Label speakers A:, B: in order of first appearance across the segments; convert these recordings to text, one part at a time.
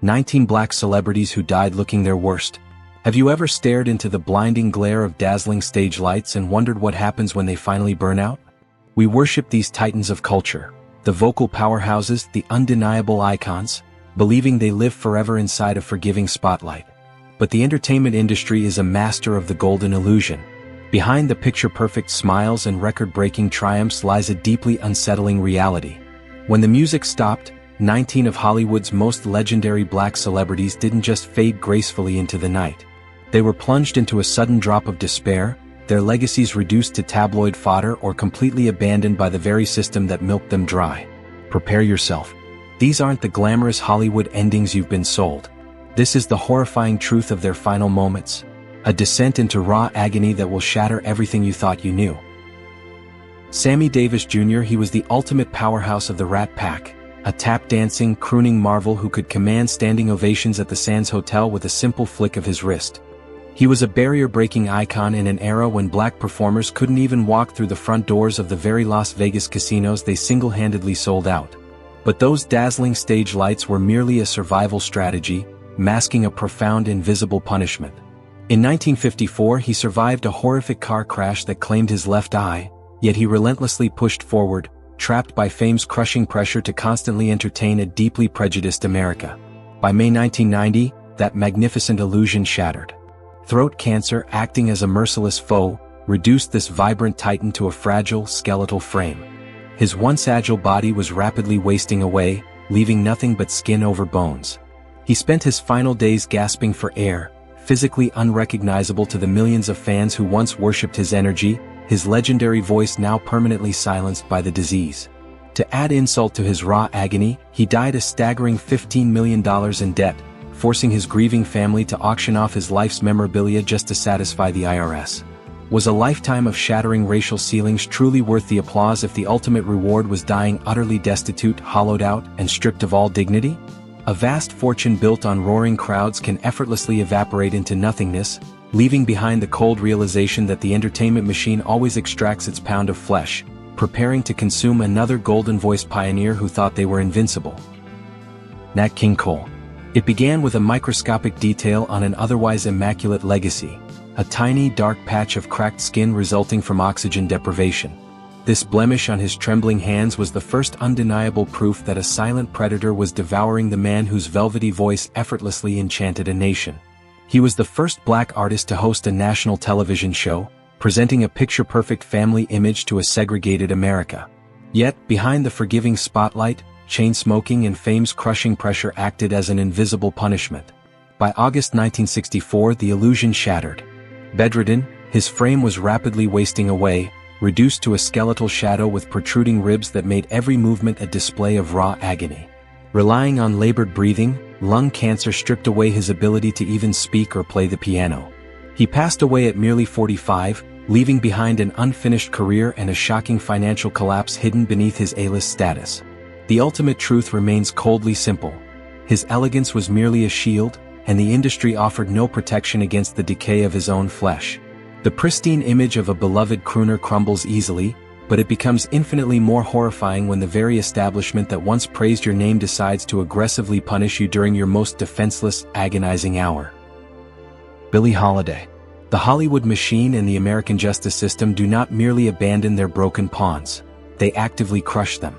A: 19 black celebrities who died looking their worst. Have you ever stared into the blinding glare of dazzling stage lights and wondered what happens when they finally burn out? We worship these titans of culture, the vocal powerhouses, the undeniable icons, believing they live forever inside a forgiving spotlight. But the entertainment industry is a master of the golden illusion. Behind the picture-perfect smiles and record-breaking triumphs lies a deeply unsettling reality. When the music stopped, 19 of Hollywood's most legendary black celebrities didn't just fade gracefully into the night. They were plunged into a sudden drop of despair, their legacies reduced to tabloid fodder or completely abandoned by the very system that milked them dry. Prepare yourself. These aren't the glamorous Hollywood endings you've been sold. This is the horrifying truth of their final moments. A descent into raw agony that will shatter everything you thought you knew. Sammy Davis Jr. He was the ultimate powerhouse of the Rat Pack, a tap-dancing, crooning marvel who could command standing ovations at the Sands Hotel with a simple flick of his wrist. He was a barrier-breaking icon in an era when black performers couldn't even walk through the front doors of the very Las Vegas casinos they single-handedly sold out. But those dazzling stage lights were merely a survival strategy, masking a profound invisible punishment. In 1954 he survived a horrific car crash that claimed his left eye, yet he relentlessly pushed forward, trapped by fame's crushing pressure to constantly entertain a deeply prejudiced America. By May 1990, that magnificent illusion shattered. Throat cancer, acting as a merciless foe, reduced this vibrant titan to a fragile, skeletal frame. His once agile body was rapidly wasting away, leaving nothing but skin over bones. He spent his final days gasping for air, physically unrecognizable to the millions of fans who once worshipped his energy, his legendary voice now permanently silenced by the disease. To add insult to his raw agony, he died a staggering $15 million in debt, forcing his grieving family to auction off his life's memorabilia just to satisfy the IRS. Was a lifetime of shattering racial ceilings truly worth the applause if the ultimate reward was dying utterly destitute, hollowed out, and stripped of all dignity? A vast fortune built on roaring crowds can effortlessly evaporate into nothingness, leaving behind the cold realization that the entertainment machine always extracts its pound of flesh, preparing to consume another golden-voiced pioneer who thought they were invincible. Nat King Cole. It began with a microscopic detail on an otherwise immaculate legacy, a tiny dark patch of cracked skin resulting from oxygen deprivation. This blemish on his trembling hands was the first undeniable proof that a silent predator was devouring the man whose velvety voice effortlessly enchanted a nation. He was the first black artist to host a national television show, presenting a picture-perfect family image to a segregated America. Yet, behind the forgiving spotlight, chain-smoking and fame's crushing pressure acted as an invisible punishment. By August 1964, the illusion shattered. Bedridden, his frame was rapidly wasting away, reduced to a skeletal shadow with protruding ribs that made every movement a display of raw agony. Relying on labored breathing, lung cancer stripped away his ability to even speak or play the piano. He passed away at merely 45, leaving behind an unfinished career and a shocking financial collapse hidden beneath his A-list status. The ultimate truth remains coldly simple. His elegance was merely a shield, and the industry offered no protection against the decay of his own flesh. The pristine image of a beloved crooner crumbles easily, but it becomes infinitely more horrifying when the very establishment that once praised your name decides to aggressively punish you during your most defenseless, agonizing hour. Billie Holiday. The Hollywood machine and the American justice system do not merely abandon their broken pawns, they actively crush them.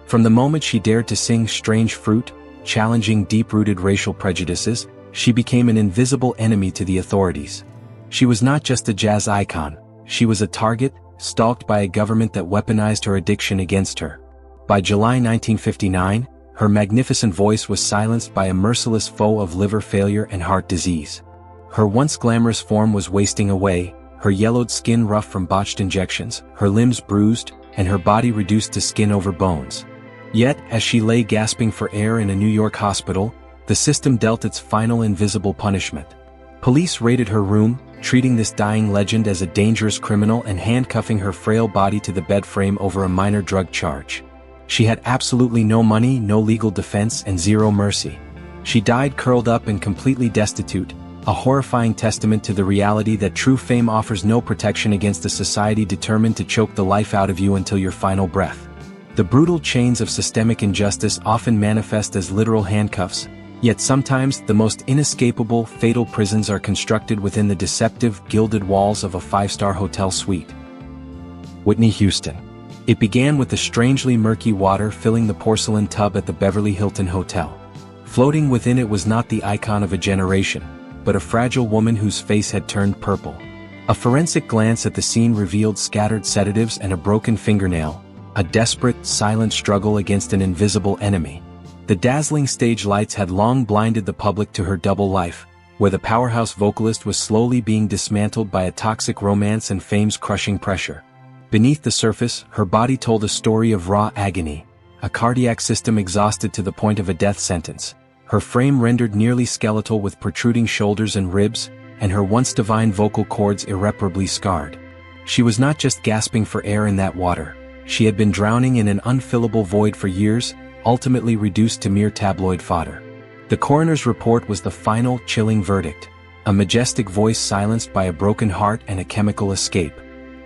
A: From the moment she dared to sing Strange Fruit, challenging deep-rooted racial prejudices, she became an invisible enemy to the authorities. She was not just a jazz icon, she was a target, stalked by a government that weaponized her addiction against her. By July 1959, her magnificent voice was silenced by a merciless foe of liver failure and heart disease. Her once glamorous form was wasting away, her yellowed skin rough from botched injections, her limbs bruised, and her body reduced to skin over bones. Yet, as she lay gasping for air in a New York hospital, the system dealt its final invisible punishment. Police raided her room, treating this dying legend as a dangerous criminal and handcuffing her frail body to the bed frame over a minor drug charge. She had absolutely no money, no legal defense, and zero mercy. She died curled up and completely destitute, a horrifying testament to the reality that true fame offers no protection against a society determined to choke the life out of you until your final breath. The brutal chains of systemic injustice often manifest as literal handcuffs, Yet sometimes, the most inescapable, fatal prisons are constructed within the deceptive, gilded walls of a five-star hotel suite. Whitney Houston. It began with the strangely murky water filling the porcelain tub at the Beverly Hilton Hotel. Floating within it was not the icon of a generation, but a fragile woman whose face had turned purple. A forensic glance at the scene revealed scattered sedatives and a broken fingernail, a desperate, silent struggle against an invisible enemy. The dazzling stage lights had long blinded the public to her double life, where the powerhouse vocalist was slowly being dismantled by a toxic romance and fame's crushing pressure. Beneath the surface, her body told a story of raw agony, a cardiac system exhausted to the point of a death sentence, her frame rendered nearly skeletal with protruding shoulders and ribs, and her once divine vocal cords irreparably scarred. She was not just gasping for air in that water, she had been drowning in an unfillable void for years, ultimately reduced to mere tabloid fodder. The coroner's report was the final, chilling verdict, a majestic voice silenced by a broken heart and a chemical escape.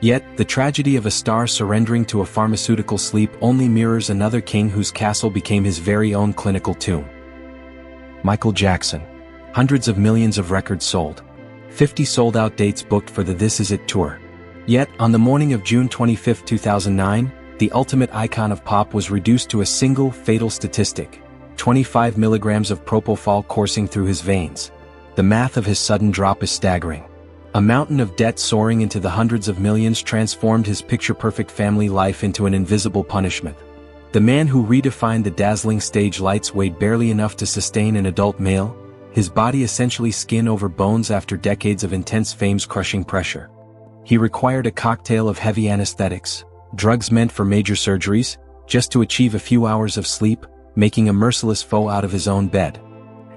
A: Yet, the tragedy of a star surrendering to a pharmaceutical sleep only mirrors another king whose castle became his very own clinical tomb. Michael Jackson. Hundreds of millions of records sold. 50 sold-out dates booked for the This Is It tour. Yet, on the morning of June 25, 2009, the ultimate icon of pop was reduced to a single fatal statistic: 25 milligrams of propofol coursing through his veins. The math of his sudden drop is staggering. A mountain of debt soaring into the hundreds of millions transformed his picture-perfect family life into an invisible punishment. The man who redefined the dazzling stage lights weighed barely enough to sustain an adult male, his body essentially skin over bones after decades of intense fame's crushing pressure. He required a cocktail of heavy anesthetics, drugs meant for major surgeries, just to achieve a few hours of sleep, making a merciless foe out of his own bed.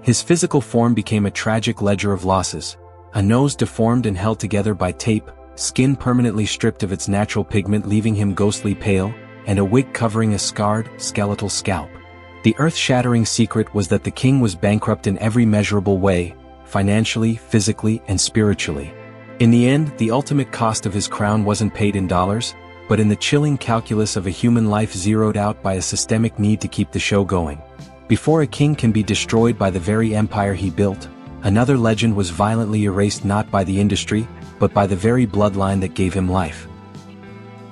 A: His physical form became a tragic ledger of losses. A nose deformed and held together by tape, skin permanently stripped of its natural pigment leaving him ghostly pale, and a wig covering a scarred, skeletal scalp. The earth-shattering secret was that the king was bankrupt in every measurable way, financially, physically, and spiritually. In the end, the ultimate cost of his crown wasn't paid in dollars, but in the chilling calculus of a human life zeroed out by a systemic need to keep the show going. Before a king can be destroyed by the very empire he built, another legend was violently erased not by the industry, but by the very bloodline that gave him life.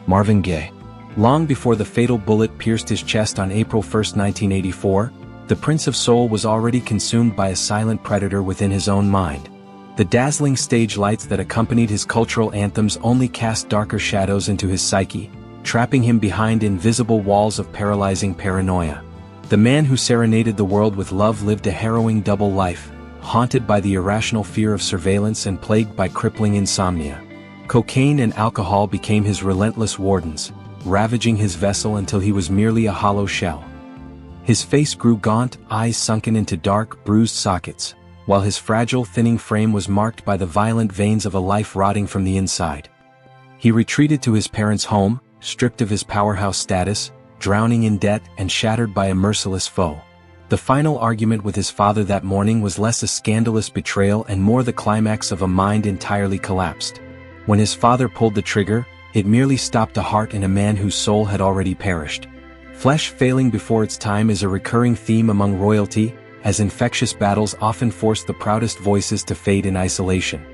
A: Marvin Gaye. Long before the fatal bullet pierced his chest on April 1, 1984, the Prince of Soul was already consumed by a silent predator within his own mind. The dazzling stage lights that accompanied his cultural anthems only cast darker shadows into his psyche, trapping him behind invisible walls of paralyzing paranoia. The man who serenaded the world with love lived a harrowing double life, haunted by the irrational fear of surveillance and plagued by crippling insomnia. Cocaine and alcohol became his relentless wardens, ravaging his vessel until he was merely a hollow shell. His face grew gaunt, eyes sunken into dark, bruised sockets, while his fragile, thinning frame was marked by the violent veins of a life rotting from the inside. He retreated to his parents' home, stripped of his powerhouse status, drowning in debt and shattered by a merciless foe. The final argument with his father that morning was less a scandalous betrayal and more the climax of a mind entirely collapsed. When his father pulled the trigger, it merely stopped a heart in a man whose soul had already perished. Flesh failing before its time is a recurring theme among royalty, as infectious battles often force the proudest voices to fade in isolation.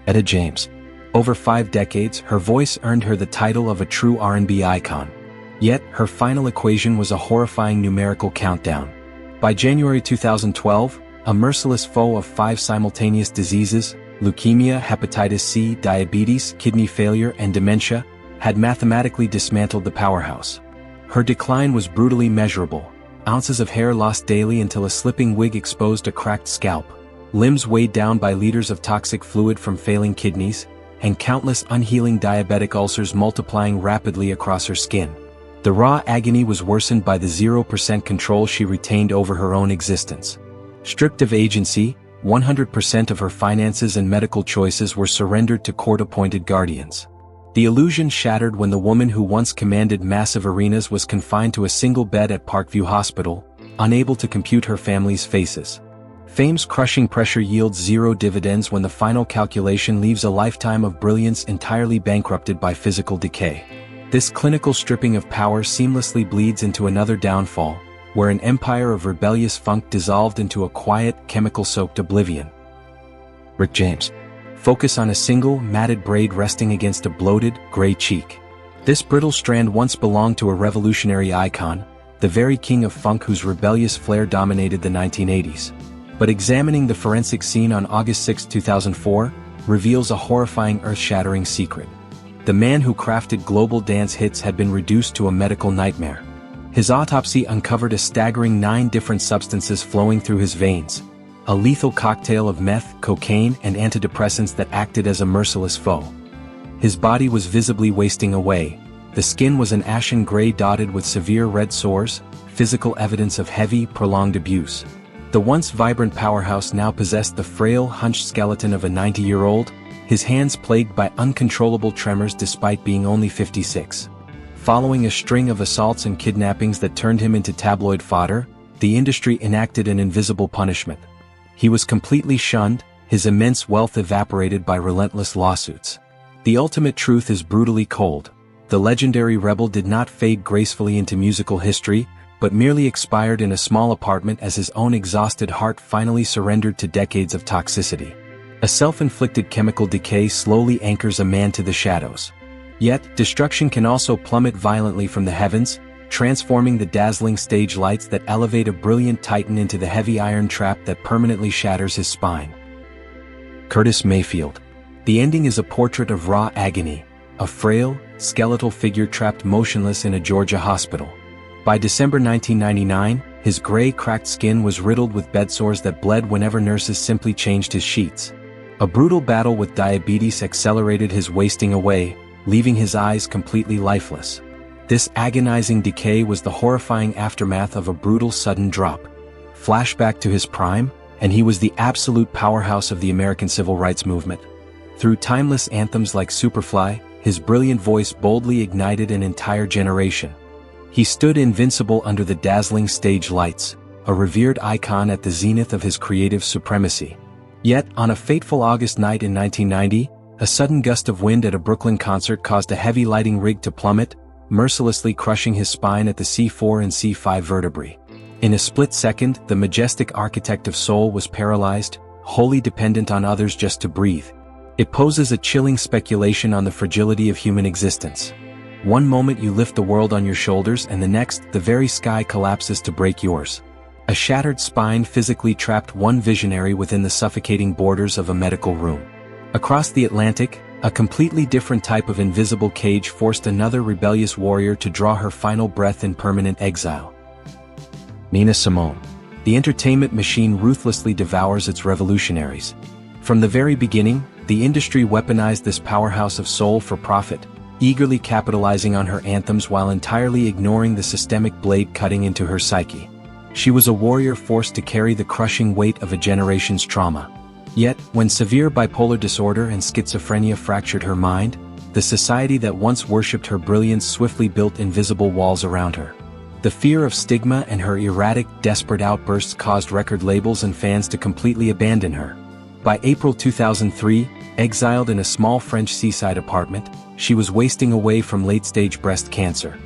A: Etta James. Over 5 decades, her voice earned her the title of a true R&B icon. Yet, her final equation was a horrifying numerical countdown. By January 2012, a merciless foe of 5 simultaneous diseases, leukemia, hepatitis C, diabetes, kidney failure, and dementia, had mathematically dismantled the powerhouse. Her decline was brutally measurable. Ounces of hair lost daily until a slipping wig exposed a cracked scalp, limbs weighed down by liters of toxic fluid from failing kidneys, and countless unhealing diabetic ulcers multiplying rapidly across her skin. The raw agony was worsened by the 0% control she retained over her own existence. Stripped of agency, 100% of her finances and medical choices were surrendered to court-appointed guardians. The illusion shattered when the woman who once commanded massive arenas was confined to a single bed at Parkview Hospital, unable to compute her family's faces. Fame's crushing pressure yields zero dividends when the final calculation leaves a lifetime of brilliance entirely bankrupted by physical decay. This clinical stripping of power seamlessly bleeds into another downfall, where an empire of rebellious funk dissolved into a quiet, chemical-soaked oblivion. Rick James. Focus on a single, matted braid resting against a bloated, gray cheek. This brittle strand once belonged to a revolutionary icon, the very king of funk whose rebellious flair dominated the 1980s. But examining the forensic scene on August 6, 2004, reveals a horrifying, earth-shattering secret. The man who crafted global dance hits had been reduced to a medical nightmare. His autopsy uncovered a staggering 9 different substances flowing through his veins, a lethal cocktail of meth, cocaine, and antidepressants that acted as a merciless foe. His body was visibly wasting away. The skin was an ashen gray dotted with severe red sores, physical evidence of heavy, prolonged abuse. The once vibrant powerhouse now possessed the frail, hunched skeleton of a 90-year-old, his hands plagued by uncontrollable tremors despite being only 56. Following a string of assaults and kidnappings that turned him into tabloid fodder, the industry enacted an invisible punishment. He was completely shunned, his immense wealth evaporated by relentless lawsuits. The ultimate truth is brutally cold. The legendary rebel did not fade gracefully into musical history, but merely expired in a small apartment as his own exhausted heart finally surrendered to decades of toxicity. A self-inflicted chemical decay slowly anchors a man to the shadows. Yet, destruction can also plummet violently from the heavens, transforming the dazzling stage lights that elevate a brilliant titan into the heavy iron trap that permanently shatters his spine. Curtis Mayfield. The ending is a portrait of raw agony, a frail, skeletal figure trapped motionless in a Georgia hospital. By December 1999, his gray, cracked skin was riddled with bedsores that bled whenever nurses simply changed his sheets. A brutal battle with diabetes accelerated his wasting away, leaving his eyes completely lifeless. This agonizing decay was the horrifying aftermath of a brutal sudden drop. Flashback to his prime, and he was the absolute powerhouse of the American civil rights movement. Through timeless anthems like Superfly, his brilliant voice boldly ignited an entire generation. He stood invincible under the dazzling stage lights, a revered icon at the zenith of his creative supremacy. Yet, on a fateful August night in 1990, a sudden gust of wind at a Brooklyn concert caused a heavy lighting rig to plummet, mercilessly crushing his spine at the C4 and C5 vertebrae. In a split second, the majestic architect of soul was paralyzed, wholly dependent on others just to breathe. It poses a chilling speculation on the fragility of human existence. One moment you lift the world on your shoulders and the next, the very sky collapses to break yours. A shattered spine physically trapped one visionary within the suffocating borders of a medical room. Across the Atlantic, a completely different type of invisible cage forced another rebellious warrior to draw her final breath in permanent exile. Nina Simone. The entertainment machine ruthlessly devours its revolutionaries. From the very beginning, the industry weaponized this powerhouse of soul for profit, eagerly capitalizing on her anthems while entirely ignoring the systemic blade cutting into her psyche. She was a warrior forced to carry the crushing weight of a generation's trauma. Yet, when severe bipolar disorder and schizophrenia fractured her mind, the society that once worshipped her brilliance swiftly built invisible walls around her. The fear of stigma and her erratic, desperate outbursts caused record labels and fans to completely abandon her. By April 2003, exiled in a small French seaside apartment, she was wasting away from late-stage breast cancer.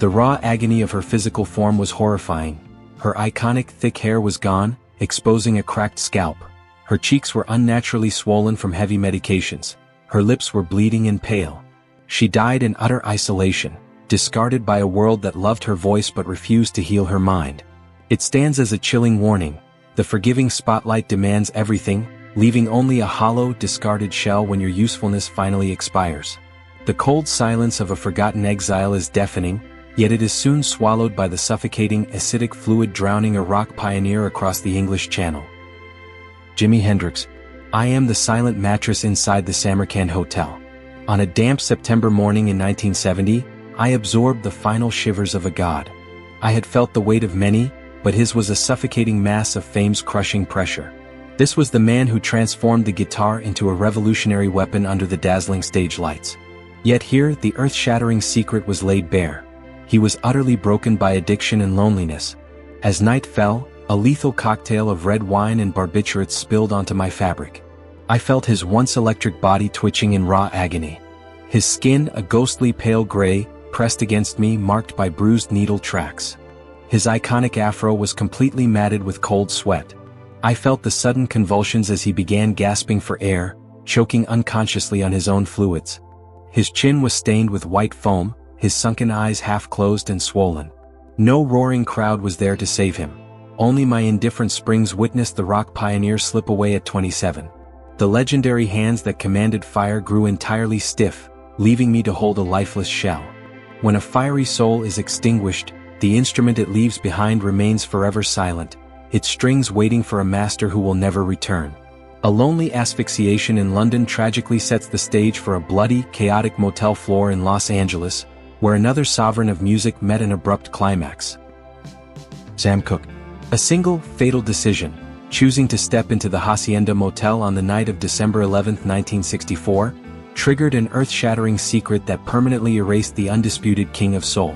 A: The raw agony of her physical form was horrifying. Her iconic thick hair was gone, exposing a cracked scalp. Her cheeks were unnaturally swollen from heavy medications. Her lips were bleeding and pale. She died in utter isolation, discarded by a world that loved her voice but refused to heal her mind. It stands as a chilling warning. The forgiving spotlight demands everything, leaving only a hollow, discarded shell when your usefulness finally expires. The cold silence of a forgotten exile is deafening, yet it is soon swallowed by the suffocating acidic fluid drowning a rock pioneer across the English Channel. Jimi Hendrix. I am the silent mattress inside the Samarkand Hotel. On a damp September morning in 1970, I absorbed the final shivers of a god. I had felt the weight of many, but his was a suffocating mass of fame's crushing pressure. This was the man who transformed the guitar into a revolutionary weapon under the dazzling stage lights. Yet here, the earth-shattering secret was laid bare. He was utterly broken by addiction and loneliness. As night fell, a lethal cocktail of red wine and barbiturates spilled onto my fabric. I felt his once electric body twitching in raw agony. His skin, a ghostly pale gray, pressed against me, marked by bruised needle tracks. His iconic afro was completely matted with cold sweat. I felt the sudden convulsions as he began gasping for air, choking unconsciously on his own fluids. His chin was stained with white foam, his sunken eyes half closed and swollen. No roaring crowd was there to save him. Only my indifferent springs witnessed the rock pioneer slip away at 27. The legendary hands that commanded fire grew entirely stiff, leaving me to hold a lifeless shell. When a fiery soul is extinguished, the instrument it leaves behind remains forever silent, its strings waiting for a master who will never return. A lonely asphyxiation in London tragically sets the stage for a bloody, chaotic motel floor in Los Angeles, where another sovereign of music met an abrupt climax. Sam Cooke. A single, fatal decision, choosing to step into the Hacienda Motel on the night of December 11, 1964, triggered an earth-shattering secret that permanently erased the undisputed King of Soul.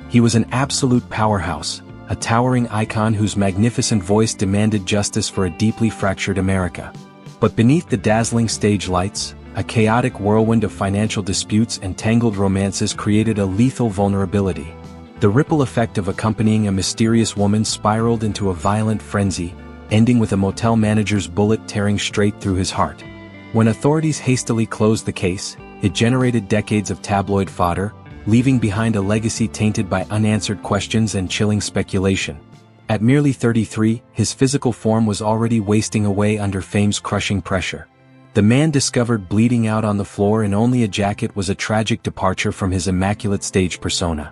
A: He was an absolute powerhouse, a towering icon whose magnificent voice demanded justice for a deeply fractured America. But beneath the dazzling stage lights, a chaotic whirlwind of financial disputes and tangled romances created a lethal vulnerability. The ripple effect of accompanying a mysterious woman spiraled into a violent frenzy, ending with a motel manager's bullet tearing straight through his heart. When authorities hastily closed the case, it generated decades of tabloid fodder, leaving behind a legacy tainted by unanswered questions and chilling speculation. At merely 33, his physical form was already wasting away under fame's crushing pressure. The man discovered bleeding out on the floor in only a jacket was a tragic departure from his immaculate stage persona.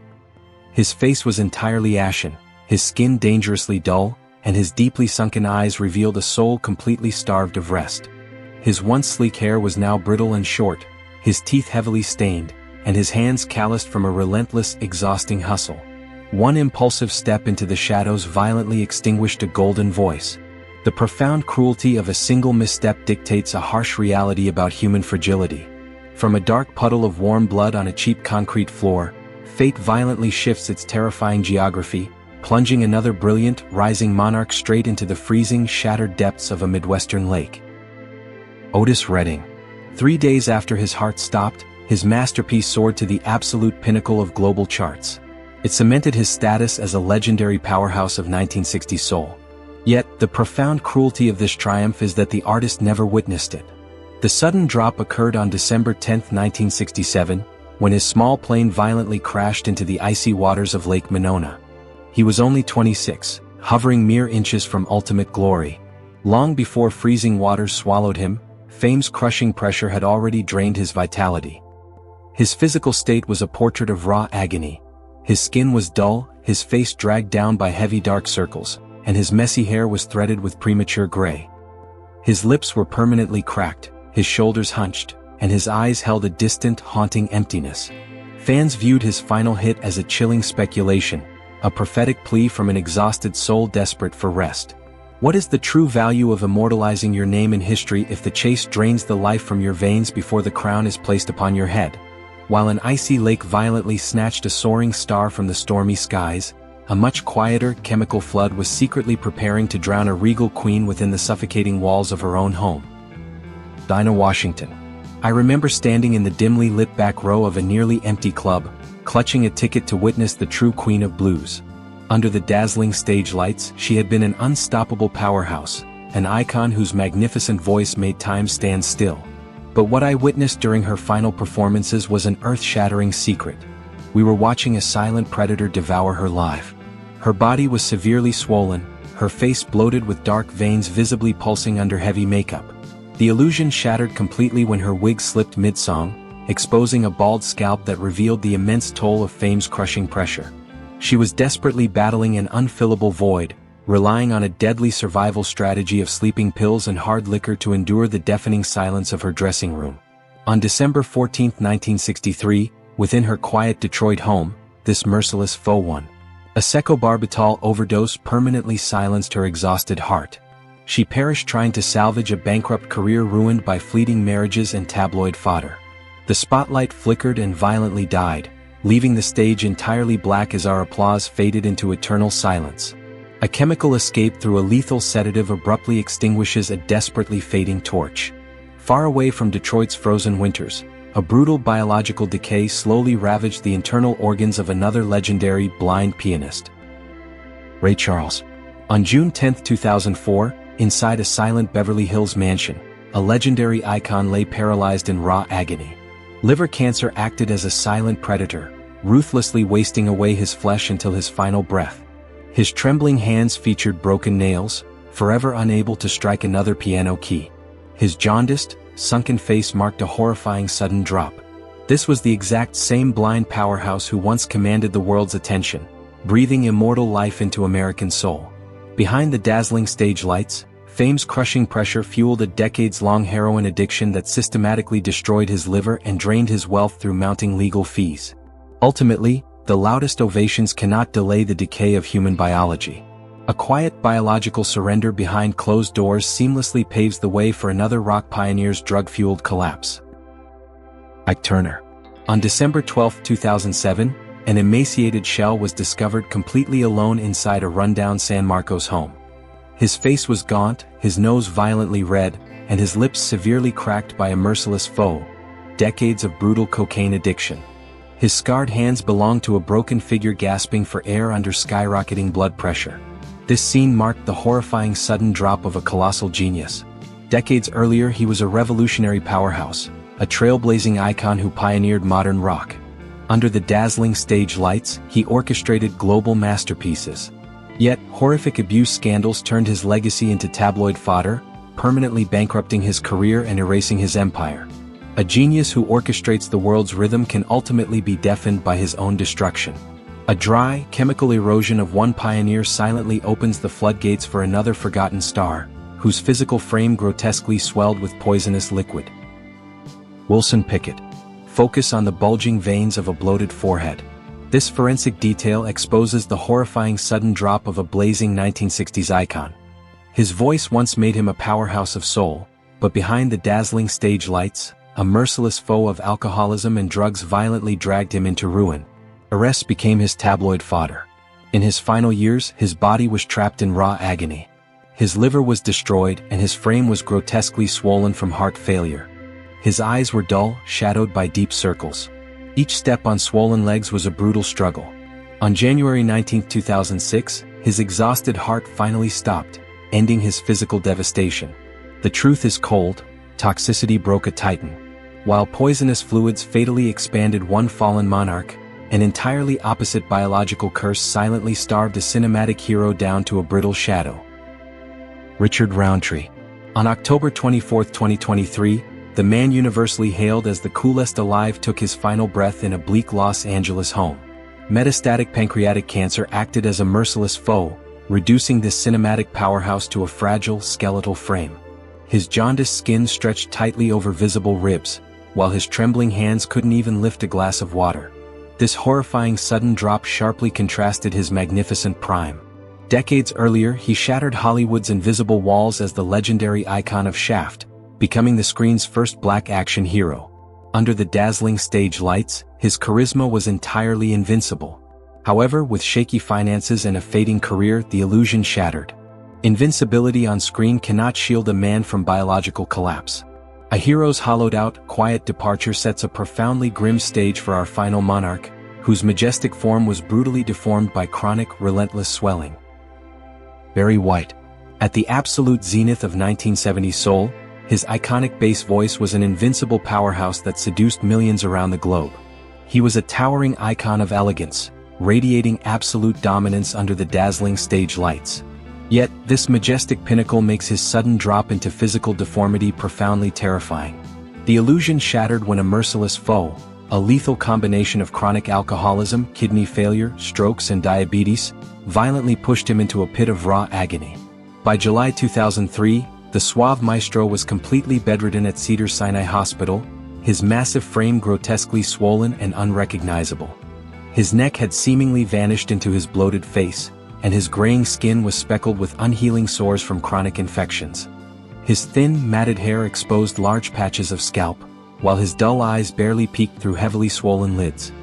A: His face was entirely ashen, his skin dangerously dull, and his deeply sunken eyes revealed a soul completely starved of rest. His once sleek hair was now brittle and short, his teeth heavily stained, and his hands calloused from a relentless, exhausting hustle. One impulsive step into the shadows violently extinguished a golden voice. The profound cruelty of a single misstep dictates a harsh reality about human fragility. From a dark puddle of warm blood on a cheap concrete floor, fate violently shifts its terrifying geography, plunging another brilliant, rising monarch straight into the freezing, shattered depths of a Midwestern lake. Otis Redding. 3 days after his heart stopped, his masterpiece soared to the absolute pinnacle of global charts. It cemented his status as a legendary powerhouse of 1960s soul. Yet, the profound cruelty of this triumph is that the artist never witnessed it. The sudden drop occurred on December 10, 1967, when his small plane violently crashed into the icy waters of Lake Monona. He was only 26, hovering mere inches from ultimate glory. Long before freezing waters swallowed him, fame's crushing pressure had already drained his vitality. His physical state was a portrait of raw agony. His skin was dull, his face dragged down by heavy dark circles, and his messy hair was threaded with premature gray. His lips were permanently cracked, his shoulders hunched, and his eyes held a distant, haunting emptiness. Fans viewed his final hit as a chilling speculation, a prophetic plea from an exhausted soul desperate for rest. What is the true value of immortalizing your name in history if the chase drains the life from your veins before the crown is placed upon your head? While an icy lake violently snatched a soaring star from the stormy skies, a much quieter chemical flood was secretly preparing to drown a regal queen within the suffocating walls of her own home. Dinah Washington. I remember standing in the dimly lit back row of a nearly empty club, clutching a ticket to witness the true Queen of Blues. Under the dazzling stage lights, she had been an unstoppable powerhouse, an icon whose magnificent voice made time stand still. But what I witnessed during her final performances was an earth-shattering secret. We were watching a silent predator devour her live. Her body was severely swollen, her face bloated with dark veins visibly pulsing under heavy makeup. The illusion shattered completely when her wig slipped mid-song, exposing a bald scalp that revealed the immense toll of fame's crushing pressure. She was desperately battling an unfillable void, relying on a deadly survival strategy of sleeping pills and hard liquor to endure the deafening silence of her dressing room. On December 14, 1963, within her quiet Detroit home, this merciless foe won. A secobarbital overdose permanently silenced her exhausted heart. She perished trying to salvage a bankrupt career ruined by fleeting marriages and tabloid fodder. The spotlight flickered and violently died, leaving the stage entirely black as our applause faded into eternal silence. A chemical escape through a lethal sedative abruptly extinguishes a desperately fading torch. Far away from Detroit's frozen winters, a brutal biological decay slowly ravaged the internal organs of another legendary blind pianist. Ray Charles. On June 10, 2004, inside a silent Beverly Hills mansion, a legendary icon lay paralyzed in raw agony. Liver cancer acted as a silent predator, ruthlessly wasting away his flesh until his final breath. His trembling hands featured broken nails, forever unable to strike another piano key. His jaundiced, sunken face marked a horrifying sudden drop. This was the exact same blind powerhouse who once commanded the world's attention, breathing immortal life into American soul. Behind the dazzling stage lights, fame's crushing pressure fueled a decades-long heroin addiction that systematically destroyed his liver and drained his wealth through mounting legal fees. Ultimately, the loudest ovations cannot delay the decay of human biology. A quiet biological surrender behind closed doors seamlessly paves the way for another rock pioneer's drug-fueled collapse. Ike Turner. On December 12, 2007, an emaciated shell was discovered completely alone inside a rundown San Marcos home. His face was gaunt, his nose violently red, and his lips severely cracked by a merciless foe, decades of brutal cocaine addiction. His scarred hands belonged to a broken figure gasping for air under skyrocketing blood pressure. This scene marked the horrifying sudden drop of a colossal genius. Decades earlier he was a revolutionary powerhouse, a trailblazing icon who pioneered modern rock. Under the dazzling stage lights, he orchestrated global masterpieces. Yet, horrific abuse scandals turned his legacy into tabloid fodder, permanently bankrupting his career and erasing his empire. A genius who orchestrates the world's rhythm can ultimately be deafened by his own destruction. A dry, chemical erosion of one pioneer silently opens the floodgates for another forgotten star, whose physical frame grotesquely swelled with poisonous liquid. Wilson Pickett. Focus on the bulging veins of a bloated forehead. This forensic detail exposes the horrifying sudden drop of a blazing 1960s icon. His voice once made him a powerhouse of soul, but behind the dazzling stage lights, a merciless foe of alcoholism and drugs violently dragged him into ruin. Arrests became his tabloid fodder. In his final years, his body was trapped in raw agony. His liver was destroyed and his frame was grotesquely swollen from heart failure. His eyes were dull, shadowed by deep circles. Each step on swollen legs was a brutal struggle. On January 19, 2006, his exhausted heart finally stopped, ending his physical devastation. The truth is cold, toxicity broke a titan. While poisonous fluids fatally expanded one fallen monarch, an entirely opposite biological curse silently starved a cinematic hero down to a brittle shadow. Richard Roundtree. On October 24, 2023, the man universally hailed as the coolest alive took his final breath in a bleak Los Angeles home. Metastatic pancreatic cancer acted as a merciless foe, reducing this cinematic powerhouse to a fragile, skeletal frame. His jaundiced skin stretched tightly over visible ribs, while his trembling hands couldn't even lift a glass of water. This horrifying sudden drop sharply contrasted his magnificent prime. Decades earlier, he shattered Hollywood's invisible walls as the legendary icon of Shaft, becoming the screen's first black action hero. Under the dazzling stage lights, his charisma was entirely invincible. However, with shaky finances and a fading career, the illusion shattered. Invincibility on screen cannot shield a man from biological collapse. A hero's hollowed-out, quiet departure sets a profoundly grim stage for our final monarch, whose majestic form was brutally deformed by chronic, relentless swelling. Barry White. At the absolute zenith of 1970s soul, his iconic bass voice was an invincible powerhouse that seduced millions around the globe. He was a towering icon of elegance, radiating absolute dominance under the dazzling stage lights. Yet, this majestic pinnacle makes his sudden drop into physical deformity profoundly terrifying. The illusion shattered when a merciless foe, a lethal combination of chronic alcoholism, kidney failure, strokes and diabetes, violently pushed him into a pit of raw agony. By July 2003, the suave maestro was completely bedridden at Cedars-Sinai Hospital, his massive frame grotesquely swollen and unrecognizable. His neck had seemingly vanished into his bloated face, and his graying skin was speckled with unhealing sores from chronic infections. His thin, matted hair exposed large patches of scalp, while his dull eyes barely peeked through heavily swollen lids.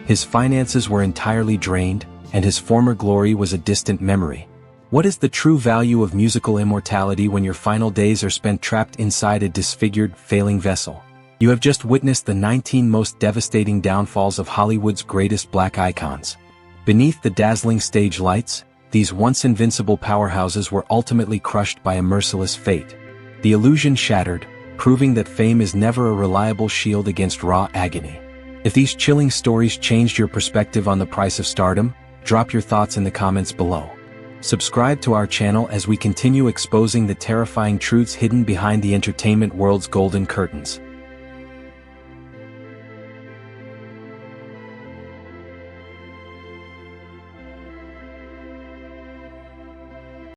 A: His finances were entirely drained, and his former glory was a distant memory. What is the true value of musical immortality when your final days are spent trapped inside a disfigured, failing vessel? You have just witnessed the 19 most devastating downfalls of Hollywood's greatest black icons. Beneath the dazzling stage lights, these once invincible powerhouses were ultimately crushed by a merciless fate. The illusion shattered, proving that fame is never a reliable shield against raw agony. If these chilling stories changed your perspective on the price of stardom, drop your thoughts in the comments below. Subscribe to our channel as we continue exposing the terrifying truths hidden behind the entertainment world's golden curtains.